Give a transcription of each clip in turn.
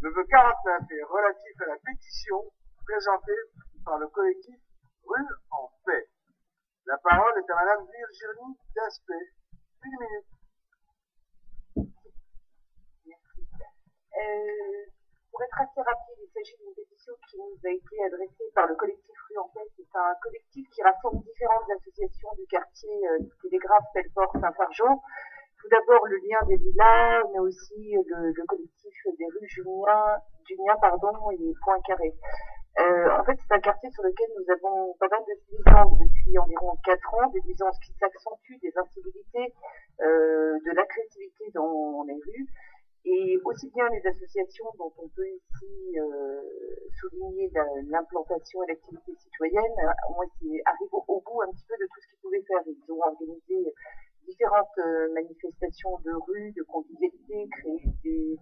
Le 49 est relatif à la pétition présentée par le collectif Rue en paix. La parole est à Madame Virginie Daspé. Une minute. Merci. Pour être assez rapide, il s'agit d'une pétition qui nous a été adressée par le collectif Rue en paix. C'est un collectif qui rassemble différentes associations du quartier Télégraphe, Pelleport, Saint-Fargeau. Tout d'abord le lien des villas, mais aussi le collectif des rues Junien et Poincaré. En fait, c'est un quartier sur lequel nous avons pas mal de nuisances depuis environ 4 ans, des nuisances qui s'accentuent, des incivilités, de l'agressivité dans les rues, et aussi bien les associations dont on peut ici souligner l'implantation et l'activité citoyenne, ont arrivé au bout un petit peu de tout ce qu'ils pouvaient faire. Ils ont organisé différentes manifestations de rue, de convivialité, créé des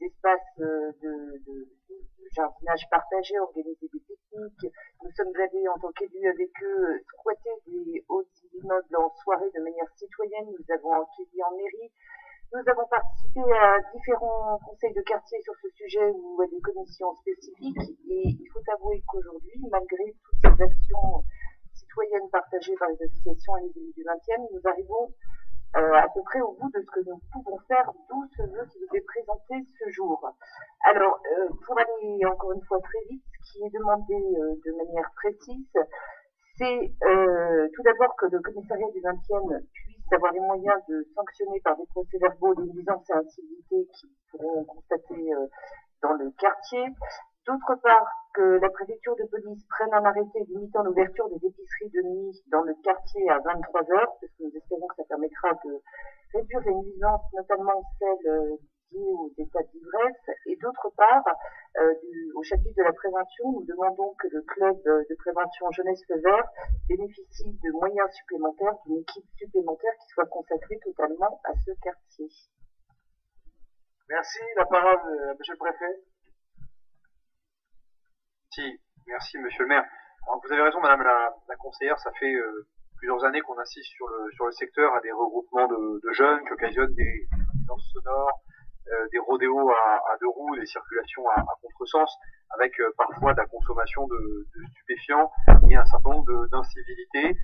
espaces de jardinage partagé, organiser des pique-niques. Nous sommes allés en tant qu'élus avec eux squatter des hauts immeubles en soirée de manière citoyenne. Nous avons accueilli en mairie. Nous avons participé à différents conseils de quartier sur ce sujet ou à des commissions spécifiques. Et il faut avouer qu'aujourd'hui, malgré toutes ces actions citoyennes partagées par les associations et les élus du 20e, nous arrivons à peu près au bout de ce que nous pouvons faire, d'où ce vœu qui vous est présenté ce jour. Alors, pour aller encore une fois très vite, ce qui est demandé de manière précise, c'est tout d'abord que le commissariat du 20e puisse avoir les moyens de sanctionner par des procès-verbaux les nuisances et incivilités qui pourront constater dans le quartier. D'autre part, que la préfecture de police prenne un arrêté limitant l'ouverture des épiceries de nuit dans le quartier à 23 heures, parce que nous espérons que ça permettra de réduire les nuisances, notamment celles liées aux états d'ivresse. Et d'autre part, au chapitre de la prévention, nous demandons que le club de prévention Jeunesse Feu Vert bénéficie de moyens supplémentaires, d'une équipe supplémentaire qui soit consacrée totalement à ce quartier. Merci. La parole à Monsieur le Préfet. Merci Monsieur le maire. Alors, vous avez raison Madame la conseillère, ça fait plusieurs années qu'on insiste sur le secteur à des regroupements de jeunes qui occasionnent des nuisances sonores, des rodéos à deux roues, des circulations à contresens, avec parfois de la consommation de stupéfiants et un certain nombre d'incivilités.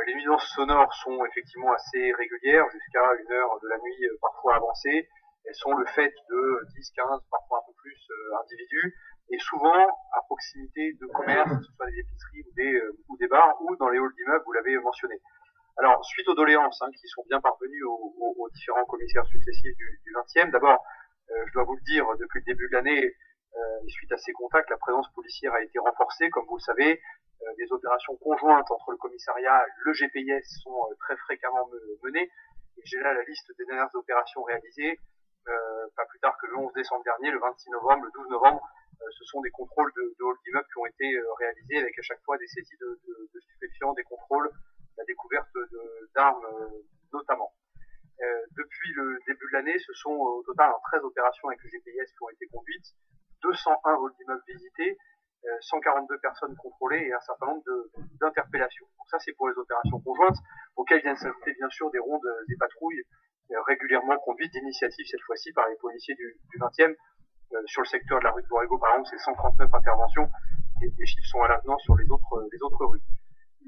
Les nuisances sonores sont effectivement assez régulières, jusqu'à 1h de la nuit parfois avancée. Elles sont le fait de 10, 15, parfois un peu plus individus, et souvent à proximité de commerces, que ce soit des épiceries ou des bars, ou dans les halls d'immeubles, vous l'avez mentionné. Alors, suite aux doléances qui sont bien parvenues aux différents commissaires successifs du 20e, d'abord, je dois vous le dire, depuis le début de l'année, et suite à ces contacts, la présence policière a été renforcée. Comme vous le savez, des opérations conjointes entre le commissariat et le GPIS sont très fréquemment menées. Et j'ai là la liste des dernières opérations réalisées, pas plus tard que le 11 décembre dernier, le 26 novembre, le 12 novembre. Ce sont des contrôles de halls d'immeubles qui ont été réalisés avec à chaque fois des saisies de stupéfiants, des contrôles, la découverte d'armes notamment. Depuis le début de l'année, ce sont au total 13 opérations avec le GPIS qui ont été conduites, 201 halls d'immeubles visités, 142 personnes contrôlées et un certain nombre d'interpellations. Donc ça, c'est pour les opérations conjointes, auxquelles viennent s'ajouter bien sûr des rondes et patrouilles régulièrement conduites d'initiative cette fois-ci par les policiers du 20e. Sur le secteur de la rue de Borrego, par exemple, c'est 139 interventions, et les chiffres sont à l'avenant sur les autres rues.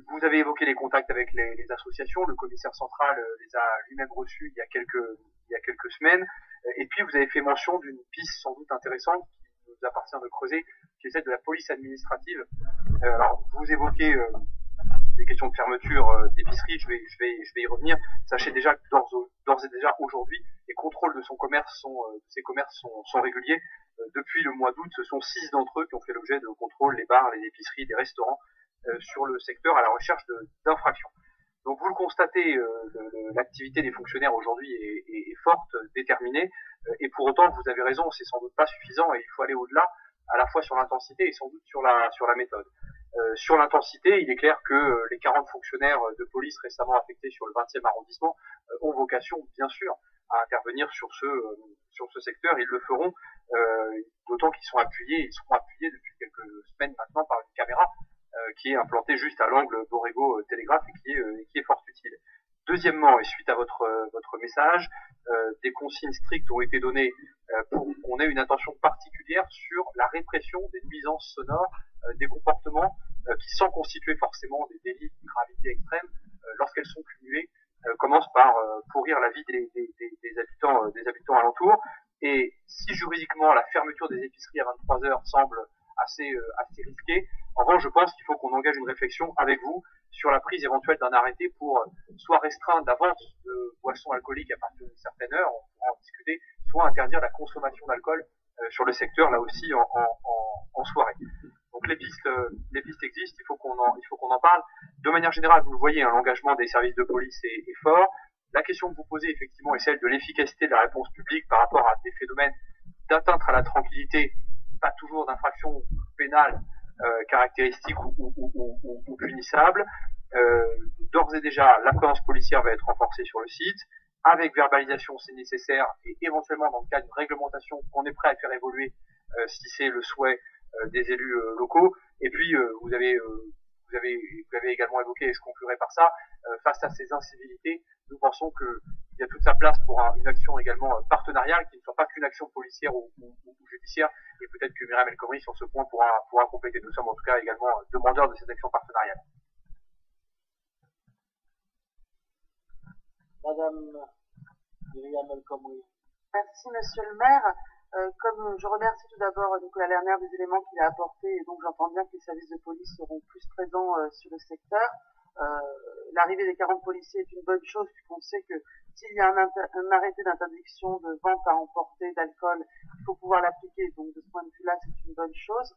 Vous avez évoqué les contacts avec les associations, le commissaire central les a lui-même reçus il y a quelques semaines, et puis vous avez fait mention d'une piste sans doute intéressante qui nous appartient de creuser, qui est celle de la police administrative. Alors, vous évoquez des questions de fermeture d'épicerie, je vais y revenir. Sachez déjà que d'ores et déjà aujourd'hui, les contrôles de ces commerces sont réguliers. Depuis le mois d'août, ce sont 6 d'entre eux qui ont fait l'objet de contrôles, les bars, les épiceries, les restaurants, sur le secteur à la recherche d'infractions. Donc vous le constatez, l'activité des fonctionnaires aujourd'hui est forte, déterminée, et pour autant vous avez raison, c'est sans doute pas suffisant et il faut aller au-delà, à la fois sur l'intensité et sans doute sur la méthode. Sur l'intensité, il est clair que les 40 fonctionnaires de police récemment affectés sur le 20e arrondissement ont vocation, bien sûr, à intervenir sur ce secteur. Ils le feront, d'autant qu'ils seront appuyés depuis quelques semaines maintenant par une caméra qui est implantée juste à l'angle Borrego Télégraphe et qui est fort utile. Deuxièmement, et suite à votre message, des consignes strictes ont été données pour qu'on ait une attention particulière sur la répression des nuisances sonores, des comportements qui, sans constituer forcément des délits de gravité extrême, lorsqu'elles sont cumulées, commencent par pourrir la vie des habitants alentours. Et si juridiquement la fermeture des épiceries à 23 heures semble assez risquée, en revanche, je pense qu'il faut qu'on engage une réflexion avec vous sur la prise éventuelle d'un arrêté pour soit restreindre la vente de boissons alcooliques à partir d'une certaine heure, on pourra en discuter, soit interdire la consommation d'alcool sur le secteur, là aussi en soirée. Donc les pistes existent, il faut qu'on en parle. De manière générale, vous le voyez, l'engagement des services de police est fort. La question que vous posez effectivement est celle de l'efficacité de la réponse publique par rapport à des phénomènes d'atteinte à la tranquillité, pas toujours d'infraction pénale caractéristiques ou punissables. D'ores et déjà, la présence policière va être renforcée sur le site, avec verbalisation si nécessaire, et éventuellement dans le cas d'une réglementation qu'on est prêt à faire évoluer si c'est le souhait des élus locaux. Et puis vous avez également évoqué, et je conclurai par ça, face à ces incivilités, nous pensons qu'il y a toute sa place pour une action également partenariale, qui ne soit pas qu'une action policière ou judiciaire, et peut-être que Myriam El Khomri sur ce point pourra compléter. Nous sommes en tout cas également demandeurs de cette action partenariale. Madame Myriam El Khomri. Merci, monsieur le maire. Comme je remercie tout d'abord Nicolas Lerner des éléments qu'il a apportés, et donc j'entends bien que les services de police seront plus présents sur le secteur. L'arrivée des 40 policiers est une bonne chose, puisqu'on sait que s'il y a un arrêté d'interdiction de vente à emporter d'alcool, il faut pouvoir l'appliquer. Donc de ce point de vue-là, c'est une bonne chose.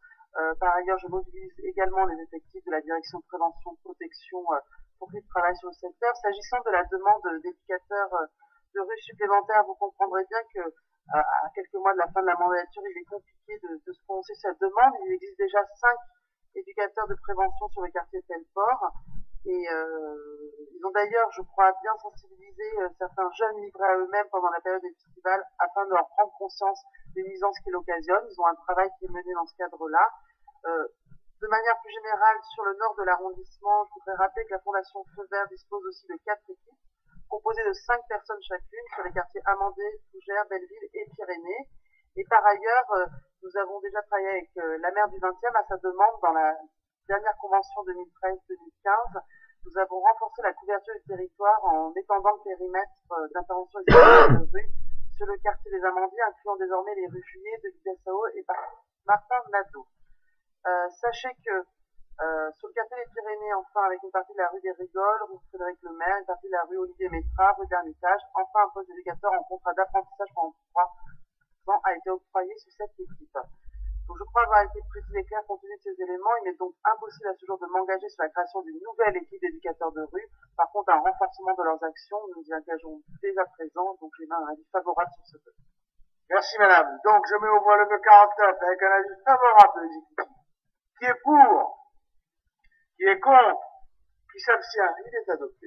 Par ailleurs, je mobilise également les effectifs de la direction de prévention protection pour qu'ils travaillent sur le secteur. S'agissant de la demande d'éducateurs de rue supplémentaires, vous comprendrez bien que à quelques mois de la fin de la mandature, il est compliqué de se prononcer cette demande. Il existe déjà 5 éducateurs de prévention sur le quartier Telfort. Et ils ont d'ailleurs, je crois, bien sensibilisé certains jeunes livrés à eux-mêmes pendant la période estivale afin de leur prendre conscience des nuisances qu'ils occasionnent. Ils ont un travail qui est mené dans ce cadre-là. De manière plus générale, sur le nord de l'arrondissement, je voudrais rappeler que la Fondation Feu Vert dispose aussi de 4 équipes composées de 5 personnes chacune sur les quartiers Amandé, Fougères, Belleville et Pyrénées. Et par ailleurs, nous avons déjà travaillé avec la maire du 20e à sa demande dans la dernière convention 2013-2015. Nous avons renforcé la couverture du territoire en étendant le périmètre d'intervention des de rue sur le quartier des Amandiers, incluant désormais les rues Juillet, de Vidassao et Martin Nadeau. Sachez que sur le quartier des Pyrénées, enfin, avec une partie de la rue des Rigoles, rue Frédéric Lemaire, une partie de la rue Olivier Métra, rue d'Ermitage, enfin un poste d'éducateur en contrat d'apprentissage pendant 3 ans a été octroyé sur cette équipe. Donc je crois avoir été précis et clair compte tenu de ces éléments. Il est donc impossible à ce jour de m'engager sur la création d'une nouvelle équipe d'éducateurs de rue. Par contre, un renforcement de leurs actions, nous nous y engageons dès à présent, donc j'ai un avis favorable sur ce point. Merci madame. Donc je mets au voie le 49 avec un avis favorable de l'exécutif. Qui est pour? Qui est contre? Qui s'abstient? Il est adopté.